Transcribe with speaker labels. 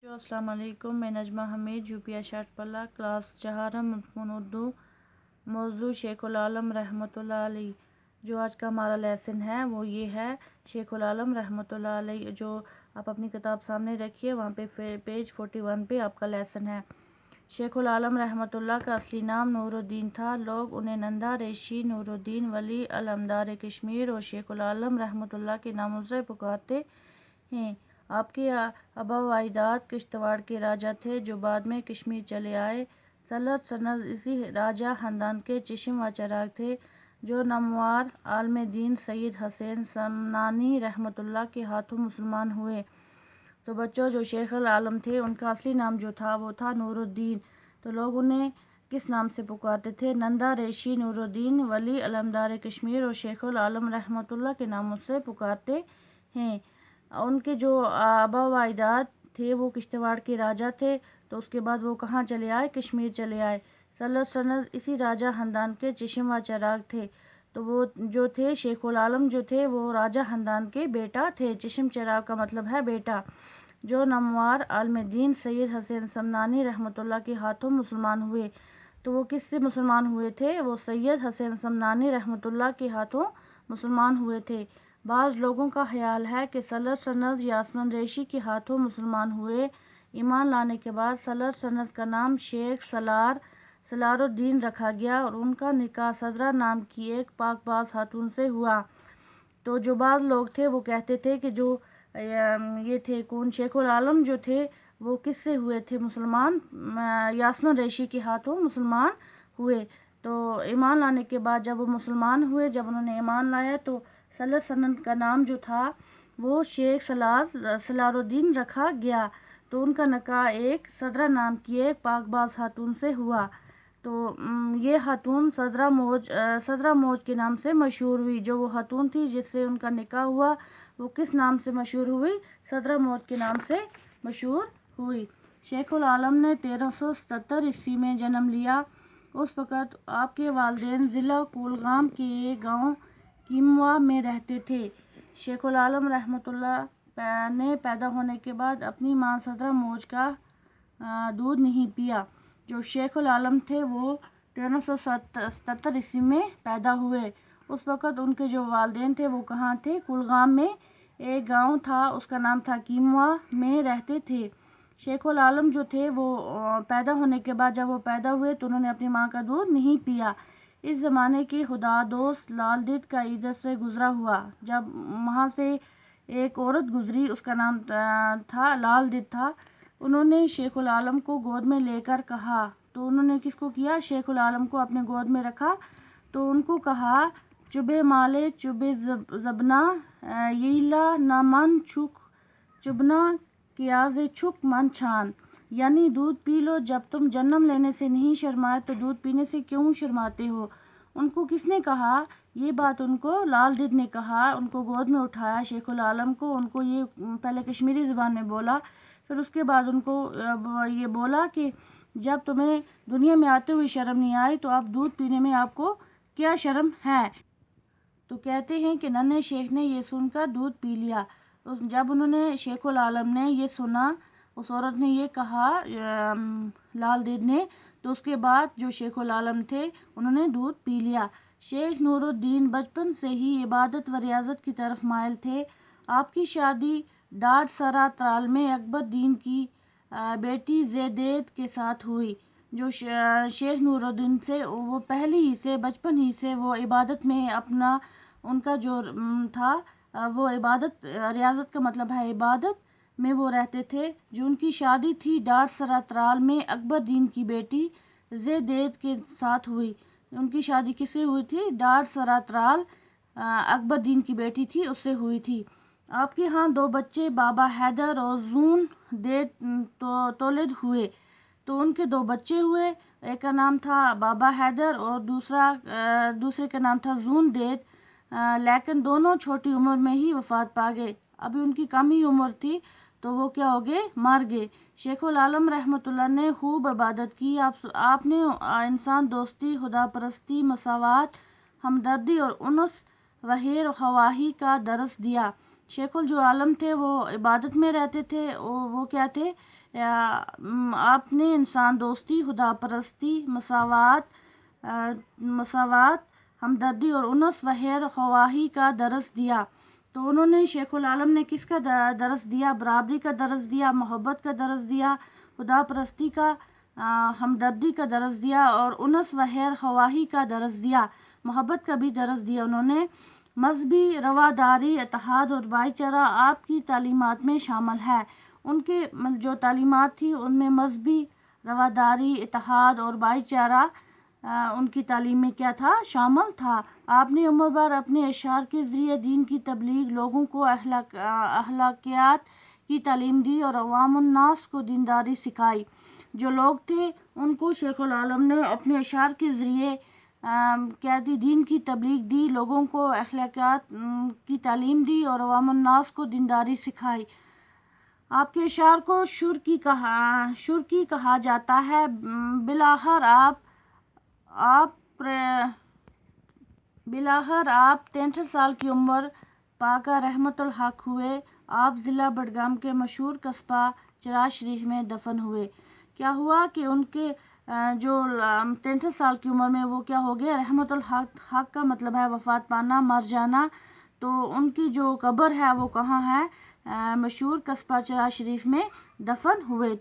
Speaker 1: السلام علیکم، میں نجمہ حمید یو شرٹ پلہ کلاس چہارم مضمون اردو، موضوع شیخ العالم رحمۃ اللہ علیہ۔ جو آج کا ہمارا لیسن ہے وہ یہ ہے شیخ العالم رحمۃ اللہ علیہ، جو آپ اپنی کتاب سامنے رکھیے، وہاں پہ پیج 41 پہ آپ کا لیسن ہے۔ شیخ العالم رحمۃ اللہ کا اصلی نام نور الدین تھا۔ لوگ انہیں نندا ریشی، نور الدین ولی علمدار کشمیر اور شیخ العالم رحمۃ اللہ کے ناموں سے پکارتے ہیں۔ آپ کے آبا و اجداد کشتواڑ کے راجا تھے، جو بعد میں کشمیر چلے آئے۔ سند اسی راجا خاندان کے چشم و چراغ تھے، جو نامور عالم دین سید حسین سمنانی رحمۃ اللہ کے ہاتھوں مسلمان ہوئے۔ تو بچوں، جو شیخ العالم تھے ان کا اصلی نام جو تھا وہ تھا نور الدین۔ تو لوگ انہیں کس نام سے پکارتے تھے؟ نندا ریشی، نور الدین ولی علمدار کشمیر اور شیخ العالم رحمۃ اللہ کے ناموں سے پکارتے ہیں۔ ان کے جو آبا و اجداد تھے وہ کشتواڑ کے راجا تھے، تو اس کے بعد وہ کہاں چلے آئے؟ کشمیر چلے آئے۔ سند اسی راجا خاندان کے چشم و چراغ تھے، تو وہ جو تھے شیخ العالم جو تھے وہ راجا خاندان کے بیٹا تھے۔ چشم چراغ کا مطلب ہے بیٹا، جو نامور عالم دین سید حسین سمنانی رحمۃ اللہ کے ہاتھوں مسلمان ہوئے۔ تو وہ کس سے مسلمان ہوئے تھے؟ وہ سید حسین سمنانی رحمۃ اللہ کے ہاتھوں مسلمان ہوئے تھے۔ بعض لوگوں کا خیال ہے کہ سند یاسمن ریشی کے ہاتھوں مسلمان ہوئے۔ ایمان لانے کے بعد سند کا نام شیخ سلار الدین رکھا گیا اور ان کا نکاح سدرہ نام کی ایک پاک باز خاتون سے ہوا۔ تو جو بعض لوگ تھے وہ کہتے تھے کہ جو یہ تھے کون شیخ العالم جو تھے وہ کس سے ہوئے تھے مسلمان؟ یاسمن ریشی کے ہاتھوں مسلمان ہوئے۔ تو ایمان لانے کے بعد جب وہ مسلمان ہوئے، جب انہوں نے ایمان لایا، تو سند کا نام جو تھا وہ شیخ سلار الدین رکھا گیا۔ تو ان کا نکاح ایک سدرہ نام کی ایک پاک باز خاتون سے ہوا۔ تو یہ خاتون سدرہ موج کے نام سے مشہور ہوئی۔ جو وہ خاتون تھی جس سے ان کا نکاح ہوا وہ کس نام سے مشہور ہوئی؟ سدرہ موج کے نام سے مشہور ہوئی۔ شیخ العالم نے 1377 عیسوی میں جنم لیا۔ اس وقت آپ کے والدین ضلع کولگام کے ایک گاؤں کیموا میں رہتے تھے۔ شیخ العالم رحمۃ اللہ نے پیدا ہونے کے بعد اپنی ماں سدرہ موج کا دودھ نہیں پیا۔ جو شیخ العالم تھے وہ 1377 عیسوی میں پیدا ہوئے۔ اس وقت ان کے جو والدین تھے وہ کہاں تھے؟ کولگام میں ایک گاؤں تھا، اس کا نام تھا کیموا، میں رہتے تھے۔ شیخ العالم جو تھے وہ پیدا ہونے کے بعد جب وہ پیدا ہوئے تو انہوں نے اپنی ماں کا دودھ نہیں پیا۔ اس زمانے کی خدا دوست لال دید کا ادھر سے گزرا ہوا۔ جب وہاں سے ایک عورت گزری، اس کا نام تھا لال دید تھا۔ انہوں نے شیخ العالم کو گود میں لے کر کہا، تو انہوں نے کس کو کیا؟ شیخ العالم کو اپنے گود میں رکھا، تو ان کو کہا چبے مالے چبے زبنا ییلا نہ من چھک چبنا کیاز چھک من چھان، یعنی دودھ پی لو، جب تم جنم لینے سے نہیں شرمائے تو دودھ پینے سے کیوں شرماتے ہو؟ ان کو کس نے کہا یہ بات؟ ان کو لال دید نے کہا۔ ان کو گود میں اٹھایا شیخ العالم کو، ان کو یہ پہلے کشمیری زبان میں بولا، پھر اس کے بعد ان کو یہ بولا کہ جب تمہیں دنیا میں آتے ہوئے شرم نہیں آئی تو اب دودھ پینے میں آپ کو کیا شرم ہے؟ تو کہتے ہیں کہ ننھے شیخ نے یہ سن کر دودھ پی لیا۔ جب انہوں نے شیخ العالم نے یہ سنا، اس عورت نے یہ کہا لال دید نے، تو اس کے بعد جو شیخ العالم تھے انہوں نے دودھ پی لیا۔ شیخ نور الدین بچپن سے ہی عبادت و ریاضت کی طرف مائل تھے۔ آپ کی شادی ڈاڈھ سرا ترال میں اکبر دین کی بیٹی زیدید کے ساتھ ہوئی۔ جو شیخ نور الدین سے وہ پہلے ہی سے بچپن ہی سے وہ عبادت میں اپنا ان کا جو تھا وہ عبادت، ریاضت کا مطلب ہے عبادت میں وہ رہتے تھے۔ جو ان کی شادی تھی ڈاڈھ سرا ترال میں اکبر دین کی بیٹی زیدید کے ساتھ ہوئی۔ ان کی شادی کس سے ہوئی تھی؟ ڈاڈھ سرا ترال اکبر دین کی بیٹی تھی، اس سے ہوئی تھی۔ آپ کے ہاں دو بچے بابا حیدر اور زون دید تولد ہوئے۔ تو ان کے دو بچے ہوئے، ایک کا نام تھا بابا حیدر اور دوسرے کا نام تھا زون دید، لیکن دونوں چھوٹی عمر میں ہی وفات پا گئے۔ ابھی ان کی کم ہی عمر تھی تو وہ کیا ہو گئے؟ مر گئے۔ شیخ العالم رحمۃ اللہ نے خوب عبادت کی۔ آپ نے انسان دوستی، خدا پرستی، مساوات، ہمدردی اور انس و خیر و خواہی کا درس دیا۔ شیخ العالم تھے وہ عبادت میں رہتے تھے، وہ کیا تھے؟ آپ نے انسان دوستی، خدا پرستی، مساوات، ہمدردی اور انس و خیر خواہی کا درس دیا۔ تو انہوں نے، شیخ العالم نے کس کا درس دیا؟ برابری کا درس دیا، محبت کا درس دیا، خدا پرستی کا، ہمدردی کا درس دیا اور انس و خیر خواہی کا درس دیا، محبت کا بھی درس دیا انہوں نے۔ مذہبی رواداری، اتحاد اور بھائی چارہ آپ کی تعلیمات میں شامل ہے۔ ان کے جو تعلیمات تھی ان میں مذہبی رواداری، اتحاد اور بھائی چارہ ان کی تعلیم میں کیا تھا؟ شامل تھا۔ آپ نے عمر بھر اپنے اشعار کے ذریعے دین کی تبلیغ، لوگوں کو اخلاقیات کی تعلیم دی اور عوام الناس کو دینداری سکھائی۔ جو لوگ تھے ان کو شیخ العالم نے اپنے اشعار کے ذریعے کیا دی؟ دین کی تبلیغ دی، لوگوں کو اخلاقیات کی تعلیم دی اور عوام الناس کو دینداری سکھائی۔ آپ کے اشعار کو شرکی کہا جاتا ہے۔ بالآخر آپ 63 سال کی عمر پا کر رحمت الحق ہوئے۔ آپ ضلع بڈگام کے مشہور قصبہ چراغ شریف میں دفن ہوئے۔ کیا ہوا کہ ان کے جو 63 سال کی عمر میں وہ کیا ہو گئے؟ رحمت الحق، حق کا مطلب ہے وفات پانا، مر جانا۔ تو ان کی جو قبر ہے وہ کہاں ہے؟ مشہور قصبہ چراغ شریف میں دفن ہوئے۔